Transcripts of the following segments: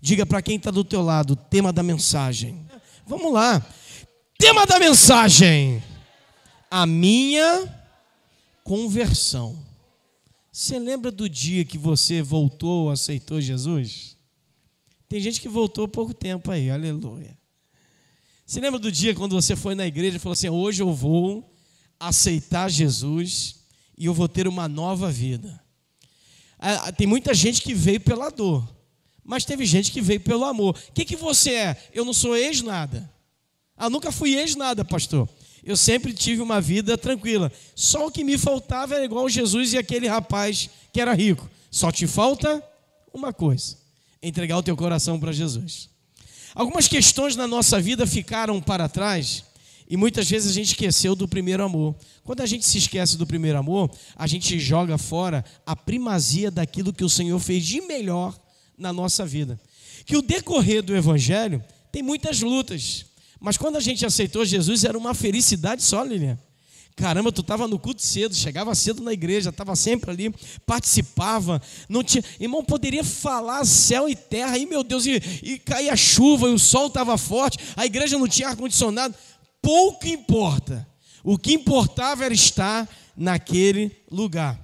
Diga para quem está do teu lado, tema da mensagem. Vamos lá. Tema da mensagem: a minha conversão. Você lembra do dia que você voltou, aceitou Jesus? Tem gente que voltou há pouco tempo aí, aleluia. Você lembra do dia quando você foi na igreja e falou assim: hoje eu vou aceitar Jesus e eu vou ter uma nova vida? Tem muita gente que veio pela dor, mas teve gente que veio pelo amor. O que você é? Eu não sou ex-nada. Nunca fui ex-nada, pastor. Eu sempre tive uma vida tranquila. Só o que me faltava era igual Jesus e aquele rapaz que era rico. Só te falta uma coisa: entregar o teu coração para Jesus. Algumas questões na nossa vida ficaram para trás e muitas vezes a gente esqueceu do primeiro amor. Quando a gente se esquece do primeiro amor, a gente joga fora a primazia daquilo que o Senhor fez de melhor na nossa vida. Que o decorrer do Evangelho tem muitas lutas, mas quando a gente aceitou Jesus era uma felicidade só, Lilian. Caramba, tu estava no culto cedo, chegava cedo na igreja, estava sempre ali, participava, não tinha, irmão, poderia falar céu e terra, e meu Deus, e caía chuva, e o sol estava forte, a igreja não tinha ar-condicionado, pouco importa, o que importava era estar naquele lugar.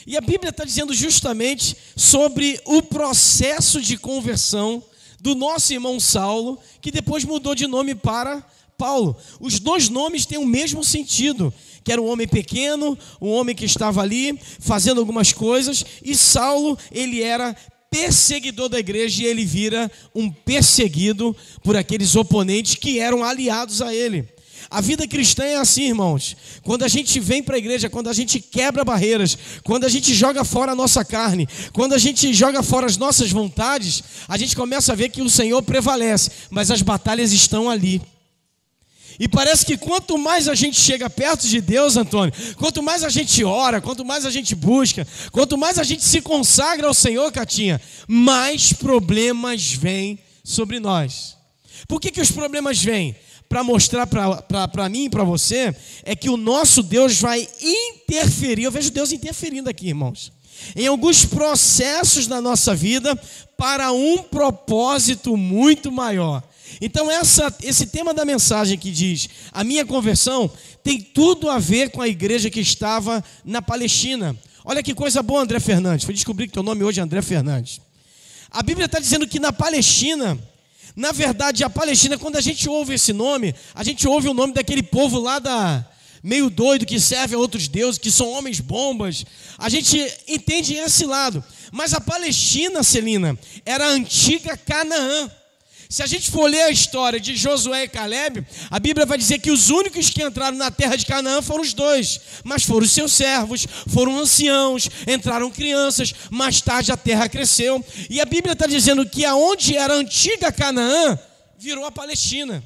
E a Bíblia está dizendo justamente sobre o processo de conversão do nosso irmão Saulo, que depois mudou de nome para Paulo. Os dois nomes têm o mesmo sentido, que era um homem pequeno, um homem que estava ali fazendo algumas coisas, e Saulo, ele era perseguidor da igreja, e ele vira um perseguido por aqueles oponentes que eram aliados a ele. A vida cristã é assim, irmãos. Quando a gente vem para a igreja, quando a gente quebra barreiras, quando a gente joga fora a nossa carne, quando a gente joga fora as nossas vontades, a gente começa a ver que o Senhor prevalece, mas as batalhas estão ali. E parece que quanto mais a gente chega perto de Deus, Antônio, quanto mais a gente ora, quanto mais a gente busca, quanto mais a gente se consagra ao Senhor, Catinha, mais problemas vêm sobre nós. Por que os problemas vêm? Para mostrar para mim e para você, é que o nosso Deus vai interferir. Eu vejo Deus interferindo aqui, irmãos, em alguns processos da nossa vida para um propósito muito maior. Então esse tema da mensagem que diz a minha conversão tem tudo a ver com a igreja que estava na Palestina. Olha que coisa boa, André Fernandes. Fui descobrir que teu nome hoje é André Fernandes. A Bíblia está dizendo que na Palestina, na verdade a Palestina, quando a gente ouve esse nome, a gente ouve o nome daquele povo lá meio doido, que serve a outros deuses, que são homens bombas. A gente entende esse lado. Mas a Palestina, Celina, era a antiga Canaã. Se a gente for ler a história de Josué e Caleb, a Bíblia vai dizer que os únicos que entraram na terra de Canaã foram os dois, mas foram os seus servos, foram anciãos, entraram crianças, mais tarde a terra cresceu, e a Bíblia está dizendo que aonde era a antiga Canaã, virou a Palestina.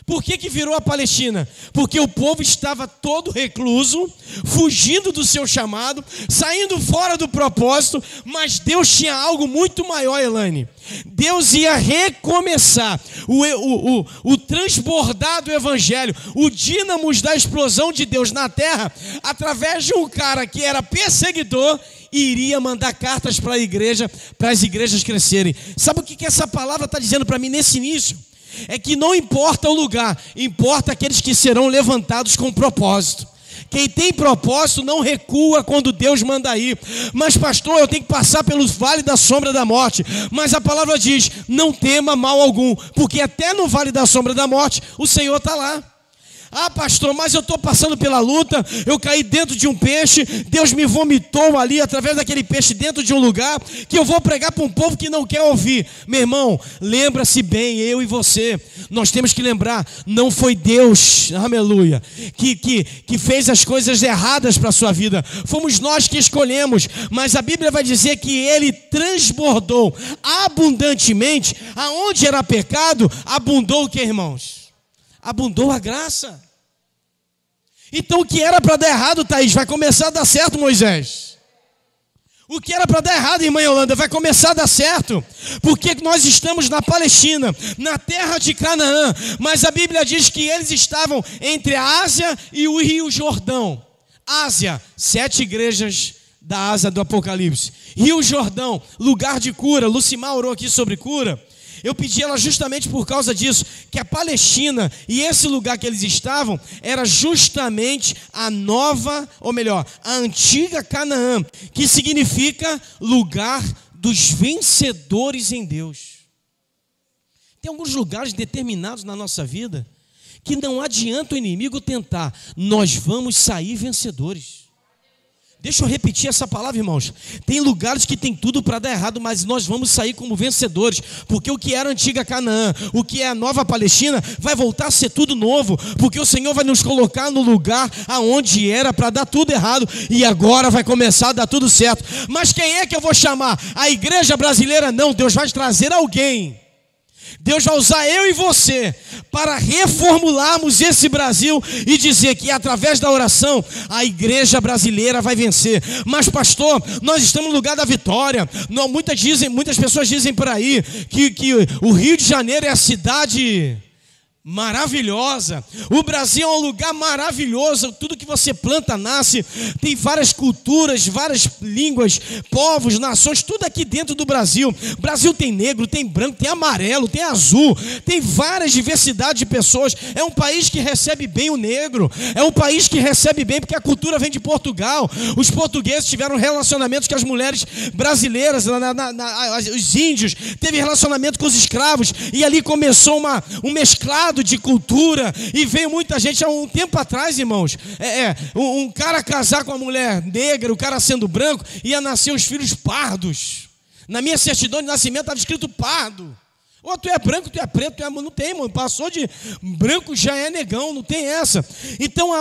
Por que virou a Palestina? Porque o povo estava todo recluso, fugindo do seu chamado, saindo fora do propósito, mas Deus tinha algo muito maior, Elaine. Deus ia recomeçar o transbordar do evangelho, o dínamos da explosão de Deus na terra, através de um cara que era perseguidor e iria mandar cartas para a igreja, para as igrejas crescerem. Sabe o que essa palavra está dizendo para mim nesse início? É que não importa o lugar, importa aqueles que serão levantados com propósito. Quem tem propósito não recua quando Deus manda ir. Mas pastor, eu tenho que passar pelo vale da sombra da morte. Mas a palavra diz, não tema mal algum, porque até no vale da sombra da morte o Senhor está lá. Ah, pastor, mas eu estou passando pela luta, eu caí dentro de um peixe, Deus me vomitou ali através daquele peixe dentro de um lugar, que eu vou pregar para um povo que não quer ouvir. Meu irmão, lembra-se bem, eu e você, nós temos que lembrar, não foi Deus, aleluia, que fez as coisas erradas para a sua vida, fomos nós que escolhemos, mas a Bíblia vai dizer que Ele transbordou abundantemente, aonde era pecado, abundou o que, irmãos? Abundou a graça. Então o que era para dar errado, Thaís, vai começar a dar certo, Moisés. O que era para dar errado, irmã Yolanda, vai começar a dar certo. Porque nós estamos na Palestina, na terra de Canaã. Mas a Bíblia diz que eles estavam entre a Ásia e o Rio Jordão. Ásia, 7 igrejas da Ásia do Apocalipse. Rio Jordão, lugar de cura. Lucimar orou aqui sobre cura. Eu pedi ela justamente por causa disso, que a Palestina e esse lugar que eles estavam era justamente a nova, ou melhor, a antiga Canaã, que significa lugar dos vencedores em Deus. Tem alguns lugares determinados na nossa vida que não adianta o inimigo tentar, nós vamos sair vencedores. Deixa eu repetir essa palavra, irmãos. Tem lugares que tem tudo para dar errado, mas nós vamos sair como vencedores, porque o que era a antiga Canaã, o que é a nova Palestina, vai voltar a ser tudo novo, porque o Senhor vai nos colocar no lugar aonde era para dar tudo errado, e agora vai começar a dar tudo certo. Mas quem é que eu vou chamar? A igreja brasileira? Não, Deus vai trazer alguém. Deus vai usar eu e você para reformularmos esse Brasil e dizer que através da oração a igreja brasileira vai vencer. Mas pastor, nós estamos no lugar da vitória. Muitas pessoas dizem por aí que o Rio de Janeiro é a cidade maravilhosa. O Brasil é um lugar maravilhoso. Tudo que você planta nasce. Tem várias culturas, várias línguas, povos, nações, tudo aqui dentro do Brasil. O Brasil tem negro, tem branco, tem amarelo, tem azul, tem várias diversidades de pessoas. É um país que recebe bem o negro. É um país que recebe bem porque a cultura vem de Portugal. Os portugueses tiveram relacionamentos com as mulheres brasileiras, os índios teve relacionamento com os escravos, e ali começou um mesclado de cultura, e veio muita gente há um tempo atrás, irmãos, um cara casar com uma mulher negra, o cara sendo branco, ia nascer os filhos pardos. Na minha certidão de nascimento estava escrito pardo. Ou tu é branco, tu é preto, tu é... Não tem, mano. Passou de branco, já é negão, não tem essa. Então há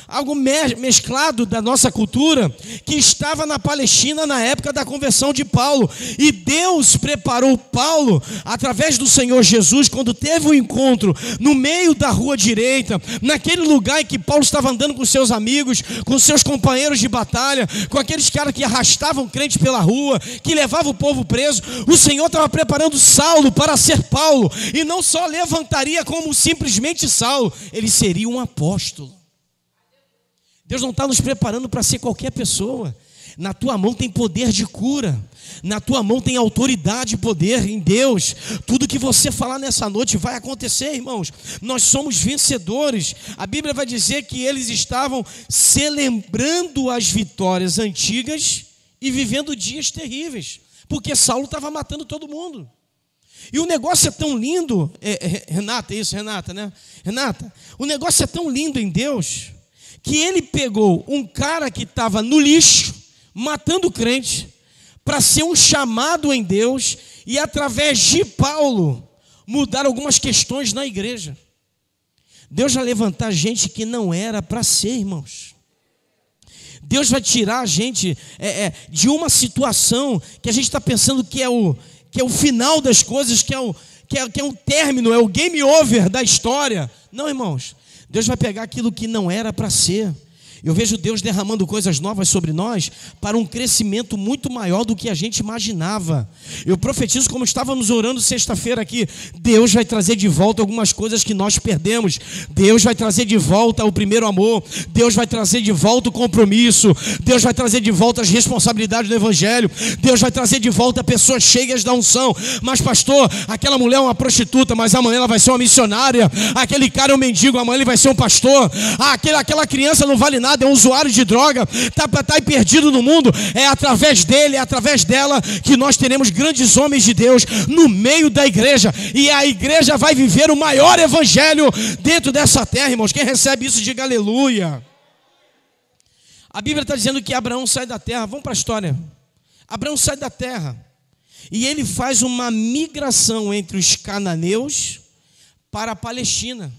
algo mesclado da nossa cultura que estava na Palestina na época da conversão de Paulo. E Deus preparou Paulo, através do Senhor Jesus, quando teve um encontro no meio da rua direita, naquele lugar em que Paulo estava andando com seus amigos, com seus companheiros de batalha, com aqueles caras que arrastavam crente pela rua, que levavam o povo preso. O Senhor estava preparando Saulo para ser Paulo, e não só levantaria como simplesmente Saulo, ele seria um apóstolo. Deus não está nos preparando para ser qualquer pessoa. Na tua mão tem poder de cura, na tua mão tem autoridade e poder em Deus. Tudo que você falar nessa noite vai acontecer, irmãos. Nós somos vencedores. A Bíblia vai dizer que eles estavam celebrando as vitórias antigas e vivendo dias terríveis, porque Saulo estava matando todo mundo. E o negócio é tão lindo, Renata, isso, Renata, né? Renata, o negócio é tão lindo em Deus, que ele pegou um cara que estava no lixo, matando crente, para ser um chamado em Deus, e através de Paulo, mudar algumas questões na igreja. Deus vai levantar gente que não era para ser, irmãos. Deus vai tirar a gente de uma situação que a gente está pensando que é o final das coisas, que é o término, é o game over da história. Não, irmãos, Deus vai pegar aquilo que não era para ser. Eu vejo Deus derramando coisas novas sobre nós para um crescimento muito maior do que a gente imaginava. Eu profetizo, como estávamos orando sexta-feira aqui, Deus vai trazer de volta algumas coisas que nós perdemos. Deus vai trazer de volta o primeiro amor. Deus vai trazer de volta o compromisso. Deus vai trazer de volta as responsabilidades do evangelho. Deus vai trazer de volta pessoas cheias da unção. Mas pastor, aquela mulher é uma prostituta, mas amanhã ela vai ser uma missionária. Aquele cara é um mendigo, amanhã ele vai ser um pastor. Aquela criança não vale nada, é um usuário de droga, está perdido no mundo. É através dele, é através dela que nós teremos grandes homens de Deus no meio da igreja, e a igreja vai viver o maior evangelho dentro dessa terra, irmãos. Quem recebe isso, diga aleluia. A Bíblia está dizendo que Abraão sai da terra. Vamos para a história. Abraão sai da terra e ele faz uma migração entre os cananeus para a Palestina.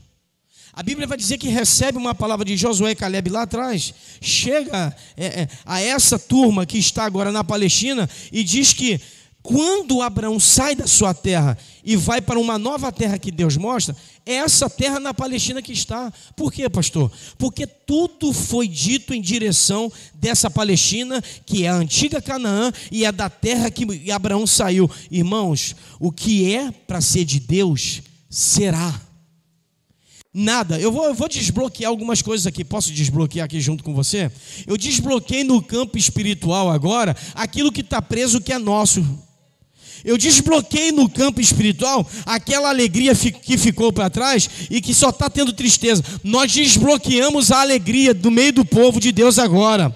A Bíblia vai dizer que recebe uma palavra de Josué e Caleb lá atrás, chega a essa turma que está agora na Palestina e diz que quando Abraão sai da sua terra e vai para uma nova terra que Deus mostra, é essa terra na Palestina que está. Por quê, pastor? Porque tudo foi dito em direção dessa Palestina, que é a antiga Canaã e é da terra que Abraão saiu. Irmãos, o que é para ser de Deus, será. Nada. Eu vou desbloquear algumas coisas aqui. Posso desbloquear aqui junto com você? Eu desbloqueei no campo espiritual agora aquilo que está preso que é nosso. Eu desbloqueei no campo espiritual aquela alegria que ficou para trás e que só está tendo tristeza. Nós desbloqueamos a alegria do meio do povo de Deus agora.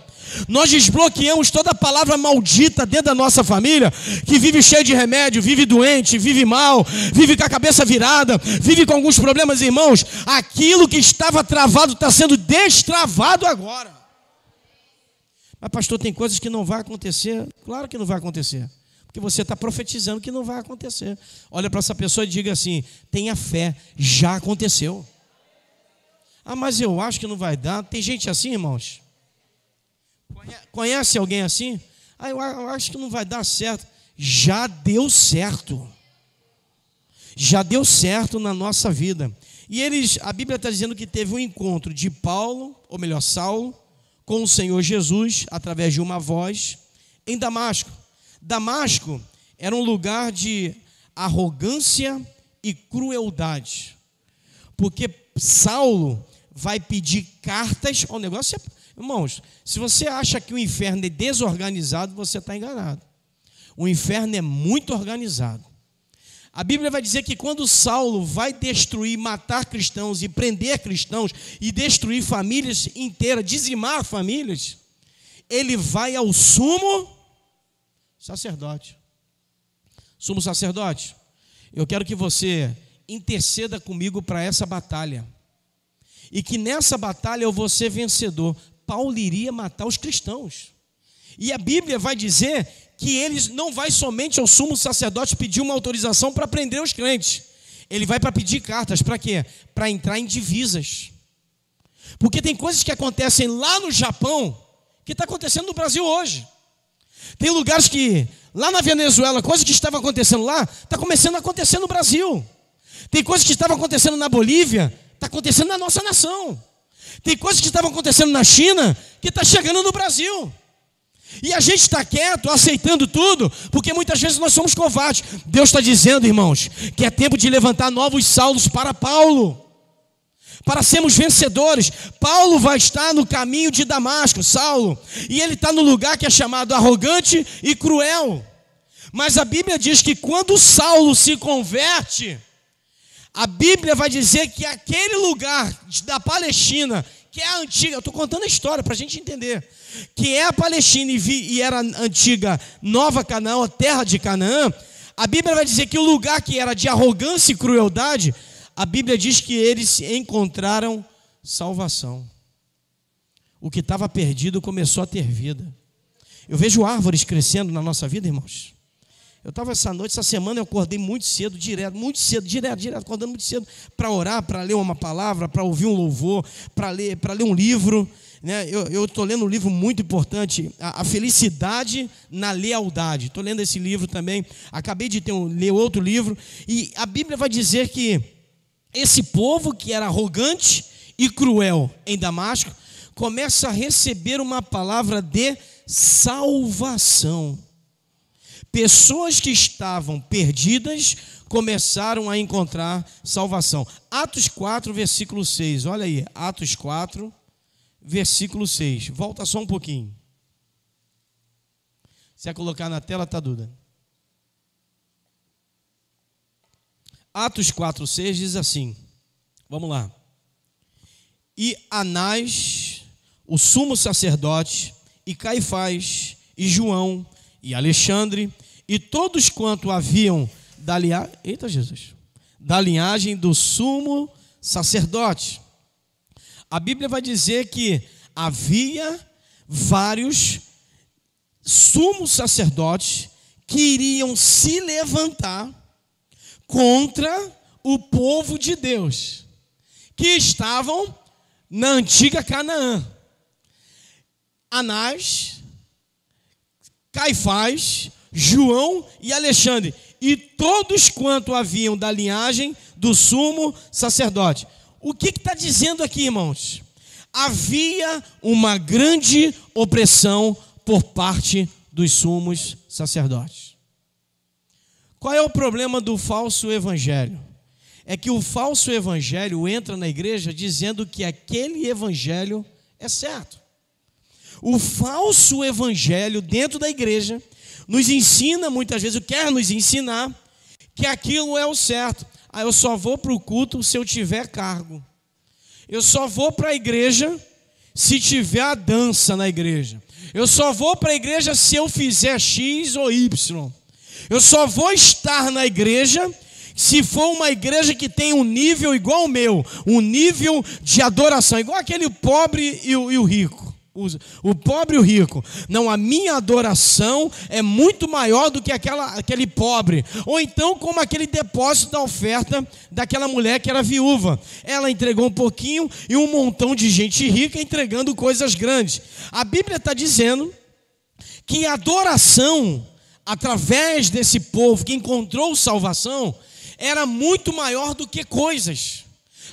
Nós desbloqueamos toda a palavra maldita dentro da nossa família, que vive cheio de remédio, vive doente, vive mal, vive com a cabeça virada, vive com alguns problemas, irmãos. Aquilo que estava travado está sendo destravado agora. Mas pastor, tem coisas que não vai acontecer. Claro que não vai acontecer, porque você está profetizando que não vai acontecer. Olha para essa pessoa e diga assim: tenha fé, já aconteceu. Ah, mas eu acho que não vai dar. Tem gente assim, irmãos? Conhece alguém assim? Ah, eu acho que não vai dar certo. Já deu certo. Já deu certo na nossa vida. E a Bíblia está dizendo que teve um encontro de Paulo, ou melhor, Saulo, com o Senhor Jesus, através de uma voz, em Damasco. Damasco era um lugar de arrogância e crueldade. Porque Saulo vai pedir cartas. O negócio é... Irmãos, se você acha que o inferno é desorganizado, você está enganado. O inferno é muito organizado. A Bíblia vai dizer que quando Saulo vai destruir, matar cristãos e prender cristãos e destruir famílias inteiras, dizimar famílias, ele vai ao sumo sacerdote. Sumo sacerdote, eu quero que você interceda comigo para essa batalha. E que nessa batalha eu vou ser vencedor. Paulo iria matar os cristãos. E a Bíblia vai dizer que ele não vai somente ao sumo sacerdote pedir uma autorização para prender os crentes. Ele vai para pedir cartas. Para quê? Para entrar em divisas. Porque tem coisas que acontecem lá no Japão que está acontecendo no Brasil hoje. Tem lugares que, lá na Venezuela, coisas que estavam acontecendo lá, está começando a acontecer no Brasil. Tem coisas que estavam acontecendo na Bolívia, está acontecendo na nossa nação. Tem coisas que estavam acontecendo na China que está chegando no Brasil. E a gente está quieto, aceitando tudo, porque muitas vezes nós somos covardes. Deus está dizendo, irmãos, que é tempo de levantar novos Saulos para Paulo, para sermos vencedores. Paulo vai estar no caminho de Damasco, Saulo, e ele está no lugar que é chamado arrogante e cruel. Mas a Bíblia diz que quando Saulo se converte, a Bíblia vai dizer que aquele lugar da Palestina, que é a antiga, eu estou contando a história para a gente entender, que é a Palestina e era a antiga Nova Canaã, a terra de Canaã, a Bíblia vai dizer que o lugar que era de arrogância e crueldade, a Bíblia diz que eles encontraram salvação. O que estava perdido começou a ter vida. Eu vejo árvores crescendo na nossa vida, irmãos. Eu estava essa semana eu acordei muito cedo, direto, acordando muito cedo, para orar, para ler uma palavra, para ouvir um louvor, para ler um livro. Né? Eu estou lendo um livro muito importante, A Felicidade na Lealdade. Estou lendo esse livro também, acabei de ler outro livro, e a Bíblia vai dizer que esse povo que era arrogante e cruel em Damasco, começa a receber uma palavra de salvação. Pessoas que estavam perdidas começaram a encontrar salvação. Atos 4, versículo 6. Olha aí, Atos 4, versículo 6. Volta só um pouquinho. Se é colocar na tela, tá, Duda? Atos 4, 6 diz assim. Vamos lá. E Anás, o sumo sacerdote, e Caifás, e João, e Alexandre, e todos quanto haviam da linhagem do sumo sacerdote. A Bíblia vai dizer que havia vários sumos sacerdotes que iriam se levantar contra o povo de Deus, que estavam na antiga Canaã. Anás, Caifás, João e Alexandre, e todos quanto haviam da linhagem do sumo sacerdote. O que está dizendo aqui, irmãos? Havia uma grande opressão por parte dos sumos sacerdotes. Qual é o problema do falso evangelho? é que o falso evangelho entra na igreja dizendo que aquele evangelho é certo. O falso evangelho dentro da igreja nos ensina, muitas vezes, quer nos ensinar, que aquilo é o certo. Eu só vou para o culto se eu tiver cargo. Eu só vou para a igreja se tiver a dança na igreja. Eu só vou para a igreja se eu fizer X ou Y. Eu só vou estar na igreja se for uma igreja que tem um nível igual ao meu, um nível de adoração, igual aquele pobre e o rico. O pobre e o rico. Não, a minha adoração é muito maior do que aquele pobre. Ou então como aquele depósito da oferta daquela mulher que era viúva. Ela entregou um pouquinho e um montão de gente rica entregando coisas grandes. A Bíblia está dizendo que a adoração através desse povo que encontrou salvação era muito maior do que coisas.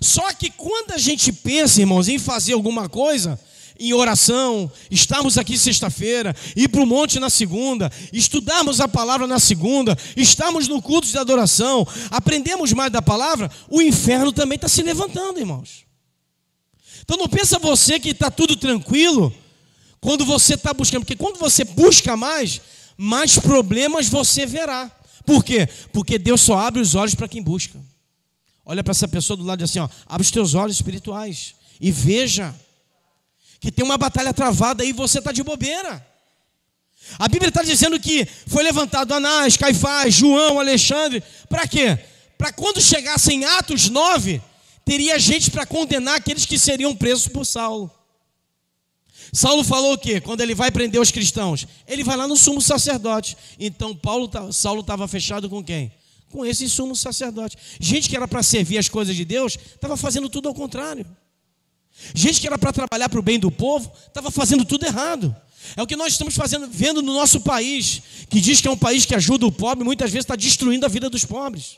Só que quando a gente pensa, irmãos, em fazer alguma coisa, em oração, estarmos aqui sexta-feira, ir para o monte na segunda, estudarmos a palavra na segunda, estarmos no culto de adoração, aprendemos mais da palavra, o inferno também está se levantando, irmãos. Então não pensa você que está tudo tranquilo quando você está buscando, porque quando você busca mais problemas você verá. Por quê? Porque Deus só abre os olhos para quem busca. Olha para essa pessoa do lado e diz assim, ó, abre os teus olhos espirituais e veja que tem uma batalha travada aí e você está de bobeira. A Bíblia está dizendo que foi levantado Anás, Caifás, João, Alexandre. Para quê? Para quando chegasse em Atos 9, teria gente para condenar aqueles que seriam presos por Saulo. Saulo falou o quê? Quando ele vai prender os cristãos, ele vai lá no sumo sacerdote. Então Saulo estava fechado com quem? Com esse sumo sacerdote. Gente que era para servir as coisas de Deus, estava fazendo tudo ao contrário. Gente que era para trabalhar para o bem do povo, estava fazendo tudo errado. É o que nós estamos vendo no nosso país, que diz que é um país que ajuda o pobre, muitas vezes está destruindo a vida dos pobres.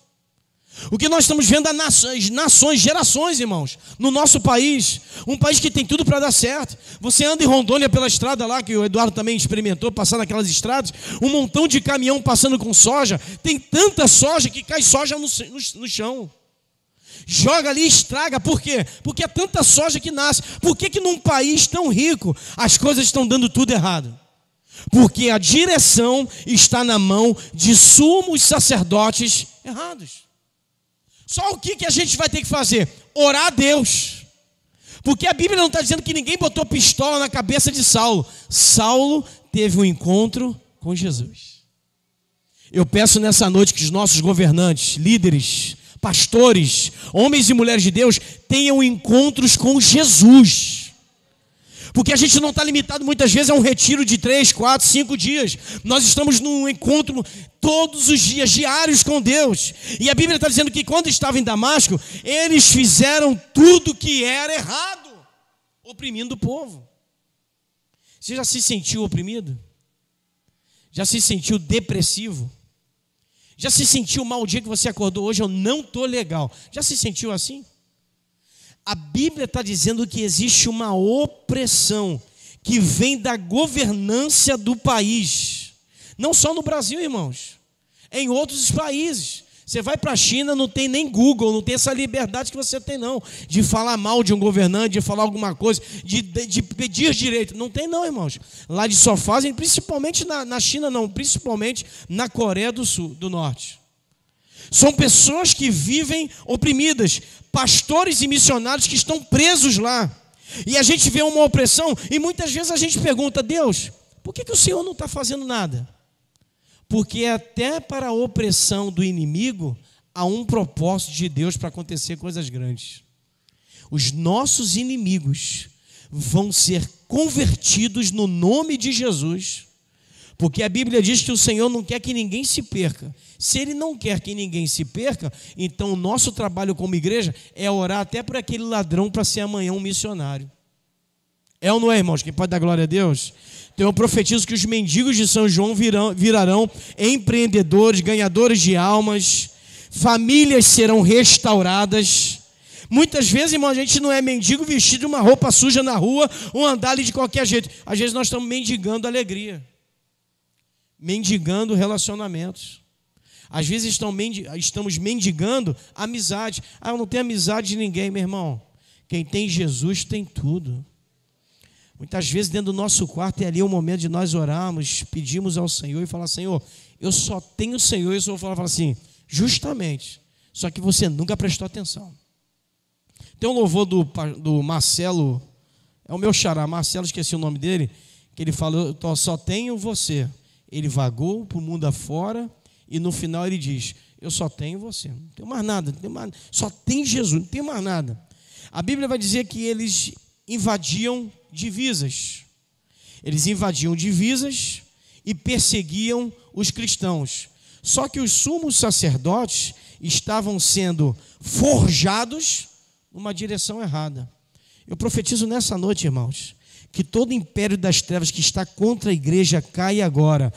O que nós estamos vendo é nações, gerações, irmãos, no nosso país, um país que tem tudo para dar certo. Você anda em Rondônia pela estrada lá, que o Eduardo também experimentou, passar naquelas estradas, um montão de caminhão passando com soja, tem tanta soja que cai soja no chão. Joga ali e estraga, por quê? Porque é tanta soja que nasce. Por que num país tão rico as coisas estão dando tudo errado? Porque a direção está na mão de sumos sacerdotes errados. Só o que a gente vai ter que fazer? Orar a Deus. Porque a Bíblia não está dizendo que ninguém botou pistola na cabeça de Saulo. Saulo teve um encontro com Jesus. Eu peço nessa noite que os nossos governantes, líderes, pastores, homens e mulheres de Deus tenham encontros com Jesus. Porque a gente não está limitado muitas vezes a um retiro de 3, 4, 5 dias. Nós estamos num encontro todos os dias, diários com Deus. E a Bíblia está dizendo que quando estavam em Damasco, eles fizeram tudo que era errado, oprimindo o povo. Você já se sentiu oprimido? Já se sentiu depressivo? Já se sentiu mal o dia que você acordou? Hoje eu não estou legal. Já se sentiu assim? A Bíblia está dizendo que existe uma opressão que vem da governância do país. Não só no Brasil, irmãos. Em outros países. Você vai para a China, não tem nem Google, não tem essa liberdade que você tem não. De falar mal de um governante, de falar alguma coisa, de pedir direito. Não tem não, irmãos. Lá eles só fazem, principalmente na China não, principalmente na Coreia do Norte. São pessoas que vivem oprimidas, pastores e missionários que estão presos lá. E a gente vê uma opressão e muitas vezes a gente pergunta, Deus, por que o Senhor não está fazendo nada? Porque até para a opressão do inimigo há um propósito de Deus para acontecer coisas grandes. Os nossos inimigos vão ser convertidos no nome de Jesus. Porque a Bíblia diz que o Senhor não quer que ninguém se perca. Se Ele não quer que ninguém se perca, então o nosso trabalho como igreja é orar até por aquele ladrão para ser amanhã um missionário. É ou não é, irmãos? Quem pode dar glória a Deus? Então eu profetizo que os mendigos de São João virarão empreendedores, ganhadores de almas, famílias serão restauradas. Muitas vezes, irmão, a gente não é mendigo vestido de uma roupa suja na rua ou andar ali de qualquer jeito. Às vezes nós estamos mendigando alegria. Mendigando relacionamentos. Às vezes estamos mendigando amizade. Eu não tenho amizade de ninguém, meu irmão. Quem tem Jesus tem tudo. Muitas vezes dentro do nosso quarto é ali o momento de nós orarmos, pedimos ao Senhor e falar: Senhor, eu só tenho o Senhor. E o Senhor fala assim: justamente, só que você nunca prestou atenção. Tem um louvor do Marcelo, é o meu xará, Marcelo, esqueci o nome dele, que ele falou: eu só tenho você. Ele vagou para o mundo afora e no final ele diz: eu só tenho você, não tenho mais nada, só tem Jesus, não tem mais nada. A Bíblia vai dizer que eles invadiam divisas. Eles invadiam divisas e perseguiam os cristãos. Só que os sumos sacerdotes estavam sendo forjados numa direção errada. Eu profetizo nessa noite, irmãos, que todo império das trevas que está contra a igreja cai agora.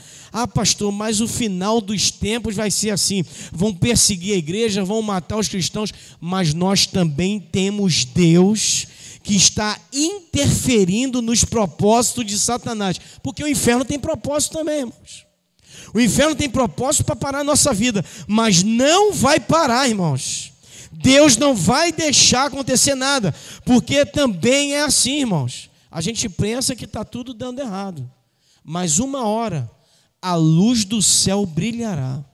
Pastor, mas o final dos tempos vai ser assim. Vão perseguir a igreja, vão matar os cristãos, mas nós também temos Deus que está interferindo nos propósitos de Satanás. Porque o inferno tem propósito também, irmãos. O inferno tem propósito para parar a nossa vida, mas não vai parar, irmãos. Deus não vai deixar acontecer nada, porque também é assim, irmãos. A gente pensa que está tudo dando errado, mas uma hora a luz do céu brilhará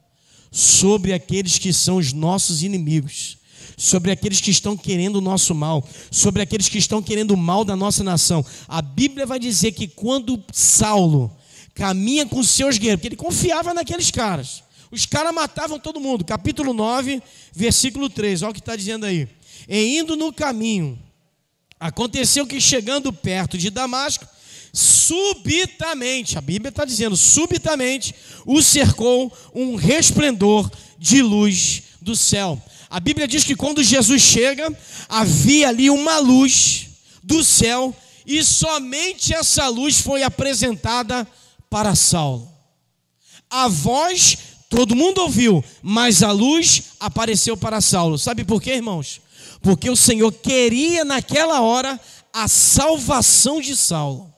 sobre aqueles que são os nossos inimigos, sobre aqueles que estão querendo o nosso mal, sobre aqueles que estão querendo o mal da nossa nação. A Bíblia vai dizer que quando Saulo caminha com os seus guerreiros, porque ele confiava naqueles caras, os caras matavam todo mundo. Capítulo 9, versículo 3, olha o que está dizendo aí: e indo no caminho, aconteceu que chegando perto de Damasco, subitamente, a Bíblia está dizendo, subitamente, o cercou um resplendor de luz do céu. A Bíblia diz que quando Jesus chega, havia ali uma luz do céu, e somente essa luz foi apresentada para Saulo. A voz todo mundo ouviu, mas a luz apareceu para Saulo. Sabe por quê, irmãos? Porque o Senhor queria naquela hora a salvação de Saulo.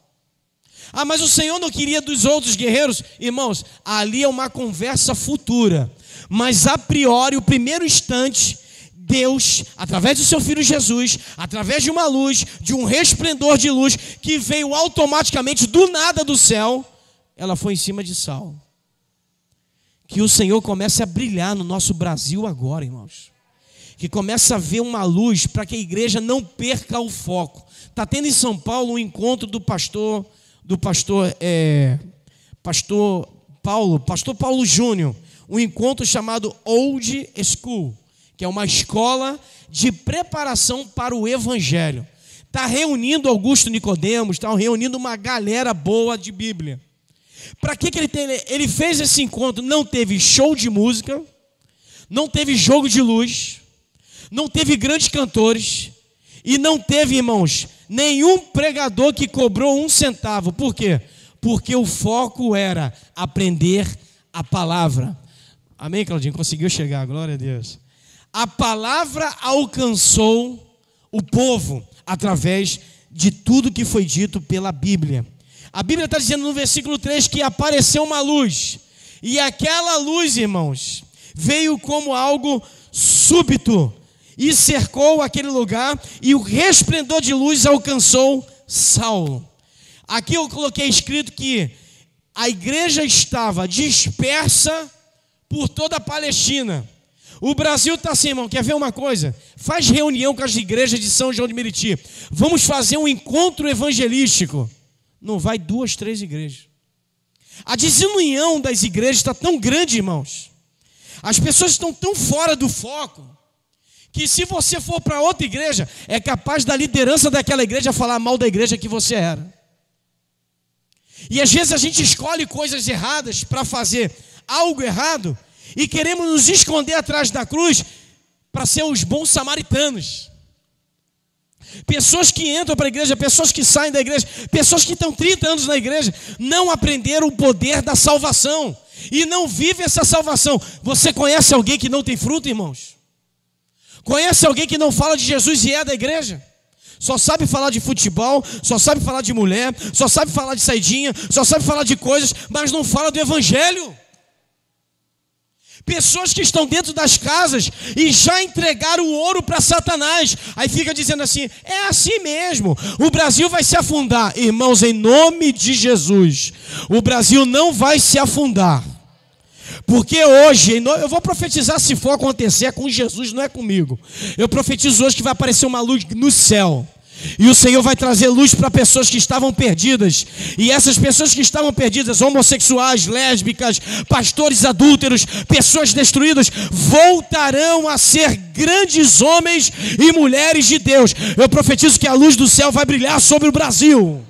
Mas o Senhor não queria dos outros guerreiros? Irmãos, ali é uma conversa futura. Mas a priori, o primeiro instante, Deus, através do seu Filho Jesus, através de uma luz, de um resplendor de luz, que veio automaticamente do nada do céu, ela foi em cima de Saulo. Que o Senhor comece a brilhar no nosso Brasil agora, irmãos. Que comece a ver uma luz para que a igreja não perca o foco. Está tendo em São Paulo um encontro do pastor Paulo Júnior, um encontro chamado Old School, que é uma escola de preparação para o Evangelho. Está reunindo Augusto Nicodemos, está reunindo uma galera boa de Bíblia. Para que ele fez esse encontro? Não teve show de música, não teve jogo de luz, não teve grandes cantores e não teve, irmãos, nenhum pregador que cobrou um centavo. Por quê? Porque o foco era aprender a palavra. Amém, Claudinho? Conseguiu chegar, glória a Deus. A palavra alcançou o povo através de tudo que foi dito pela Bíblia. A Bíblia está dizendo no versículo 3 que apareceu uma luz. E aquela luz, irmãos, veio como algo súbito e cercou aquele lugar, e o resplendor de luz alcançou Saulo. Aqui eu coloquei escrito que a igreja estava dispersa por toda a Palestina. O Brasil está assim, irmão, quer ver uma coisa? Faz reunião com as igrejas de São João de Meriti. Vamos fazer um encontro evangelístico. Não vai 2, 3 igrejas. A desunião das igrejas está tão grande, irmãos. As pessoas estão tão fora do foco, que se você for para outra igreja, é capaz da liderança daquela igreja falar mal da igreja que você era. E às vezes a gente escolhe coisas erradas para fazer algo errado, e queremos nos esconder atrás da cruz para ser os bons samaritanos. Pessoas que entram para a igreja, pessoas que saem da igreja, pessoas que estão 30 anos na igreja, não aprenderam o poder da salvação e não vivem essa salvação. Você conhece alguém que não tem fruto, irmãos? Conhece alguém que não fala de Jesus e é da igreja? Só sabe falar de futebol, só sabe falar de mulher, só sabe falar de saidinha, só sabe falar de coisas, mas não fala do evangelho. Pessoas que estão dentro das casas e já entregaram o ouro para Satanás. Aí fica dizendo assim, é assim mesmo, o Brasil vai se afundar. Irmãos, em nome de Jesus, o Brasil não vai se afundar. Porque hoje, eu vou profetizar, se for acontecer, é com Jesus, não é comigo. Eu profetizo hoje que vai aparecer uma luz no céu. E o Senhor vai trazer luz para pessoas que estavam perdidas. E essas pessoas que estavam perdidas, homossexuais, lésbicas, pastores adúlteros, pessoas destruídas, voltarão a ser grandes homens e mulheres de Deus. Eu profetizo que a luz do céu vai brilhar sobre o Brasil.